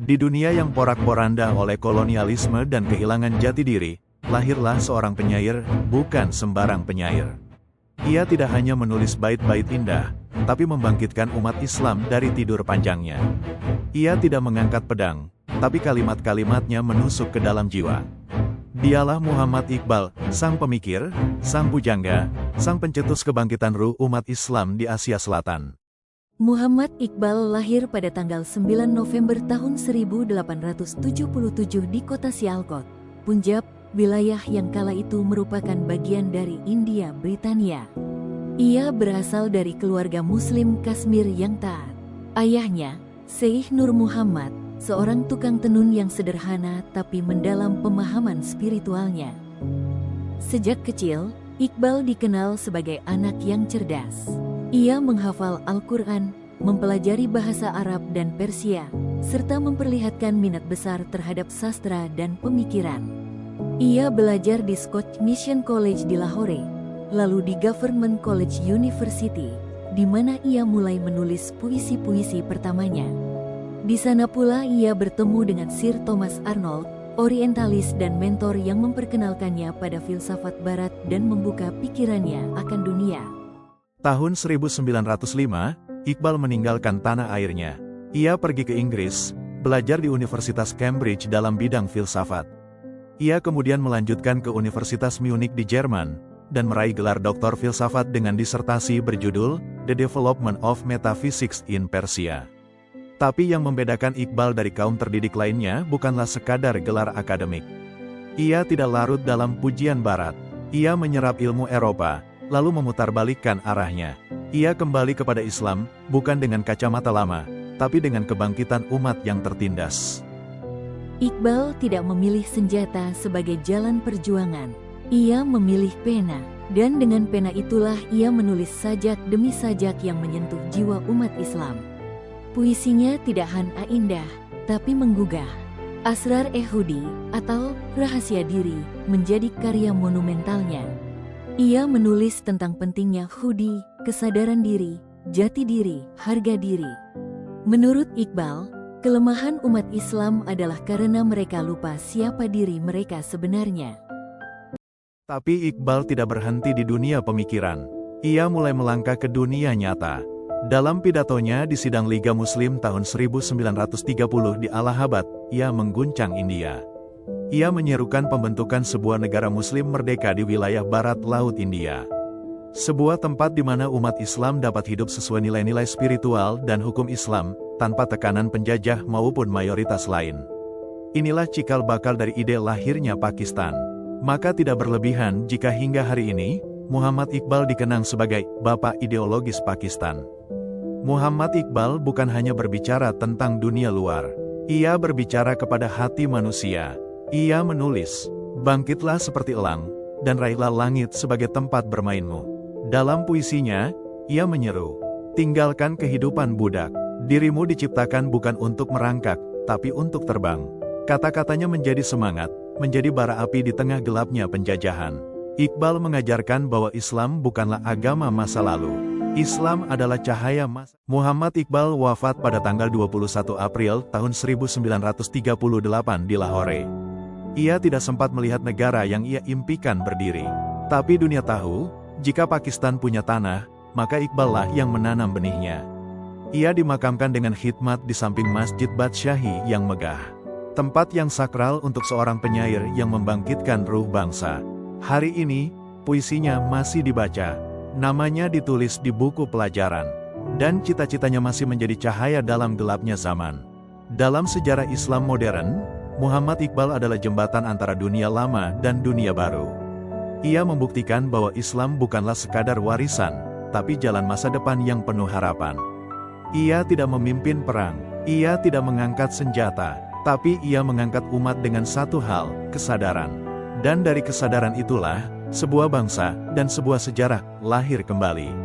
Di dunia yang porak-poranda oleh kolonialisme dan kehilangan jati diri, lahirlah seorang penyair, bukan sembarang penyair. Ia tidak hanya menulis bait-bait indah, tapi membangkitkan umat Islam dari tidur panjangnya. Ia tidak mengangkat pedang, tapi kalimat-kalimatnya menusuk ke dalam jiwa. Dialah Muhammad Iqbal, sang pemikir, sang pujangga, sang pencetus kebangkitan ruh umat Islam di Asia Selatan. Muhammad Iqbal lahir pada tanggal 9 November tahun 1877 di kota Sialkot, Punjab, wilayah yang kala itu merupakan bagian dari India Britania. Ia berasal dari keluarga Muslim Kashmir yang taat. Ayahnya, Syekh Nur Muhammad, seorang tukang tenun yang sederhana tapi mendalam pemahaman spiritualnya. Sejak kecil, Iqbal dikenal sebagai anak yang cerdas. Ia menghafal Al-Quran, mempelajari bahasa Arab dan Persia, serta memperlihatkan minat besar terhadap sastra dan pemikiran. Ia belajar di Scotch Mission College di Lahore, lalu di Government College University, di mana ia mulai menulis puisi-puisi pertamanya. Di sana pula ia bertemu dengan Sir Thomas Arnold, orientalis dan mentor yang memperkenalkannya pada filsafat barat dan membuka pikirannya akan dunia. Tahun 1905, Iqbal meninggalkan tanah airnya. Ia pergi ke Inggris, belajar di Universitas Cambridge dalam bidang filsafat. Ia kemudian melanjutkan ke Universitas Munich di Jerman, dan meraih gelar doktor filsafat dengan disertasi berjudul The Development of Metaphysics in Persia. Tapi yang membedakan Iqbal dari kaum terdidik lainnya bukanlah sekadar gelar akademik. Ia tidak larut dalam pujian barat. Ia menyerap ilmu Eropa, lalu memutarbalikkan arahnya. Ia kembali kepada Islam, bukan dengan kacamata lama, tapi dengan kebangkitan umat yang tertindas. Iqbal tidak memilih senjata sebagai jalan perjuangan. Ia memilih pena, dan dengan pena itulah ia menulis sajak demi sajak yang menyentuh jiwa umat Islam. Puisinya tidak hanya indah, tapi menggugah. Asrar Ehudi, atau Rahasia Diri, menjadi karya monumentalnya. Ia menulis tentang pentingnya hudi, kesadaran diri, jati diri, harga diri. Menurut Iqbal, kelemahan umat Islam adalah karena mereka lupa siapa diri mereka sebenarnya. Tapi Iqbal tidak berhenti di dunia pemikiran. Ia mulai melangkah ke dunia nyata. Dalam pidatonya di sidang Liga Muslim tahun 1930 di Allahabad, ia mengguncang India. Ia menyerukan pembentukan sebuah negara Muslim merdeka di wilayah barat Laut India. Sebuah tempat di mana umat Islam dapat hidup sesuai nilai-nilai spiritual dan hukum Islam, tanpa tekanan penjajah maupun mayoritas lain. Inilah cikal bakal dari ide lahirnya Pakistan. Maka tidak berlebihan jika hingga hari ini, Muhammad Iqbal dikenang sebagai bapak ideologis Pakistan. Muhammad Iqbal bukan hanya berbicara tentang dunia luar. Ia berbicara kepada hati manusia. Ia menulis, "Bangkitlah seperti elang, dan raihlah langit sebagai tempat bermainmu." Dalam puisinya, ia menyeru, "Tinggalkan kehidupan budak. Dirimu diciptakan bukan untuk merangkak, tapi untuk terbang." Kata-katanya menjadi semangat, menjadi bara api di tengah gelapnya penjajahan. Iqbal mengajarkan bahwa Islam bukanlah agama masa lalu. Islam adalah cahaya masa. Muhammad Iqbal wafat pada tanggal 21 April tahun 1938 di Lahore. Ia tidak sempat melihat negara yang ia impikan berdiri. Tapi dunia tahu, jika Pakistan punya tanah, maka Iqbal lah yang menanam benihnya. Ia dimakamkan dengan khidmat di samping Masjid Badsyahi yang megah. Tempat yang sakral untuk seorang penyair yang membangkitkan ruh bangsa. Hari ini, puisinya masih dibaca. Namanya ditulis di buku pelajaran. Dan cita-citanya masih menjadi cahaya dalam gelapnya zaman. Dalam sejarah Islam modern, Muhammad Iqbal adalah jembatan antara dunia lama dan dunia baru. Ia membuktikan bahwa Islam bukanlah sekadar warisan, tapi jalan masa depan yang penuh harapan. Ia tidak memimpin perang, ia tidak mengangkat senjata, tapi ia mengangkat umat dengan satu hal, kesadaran. Dan dari kesadaran itulah, sebuah bangsa dan sebuah sejarah lahir kembali.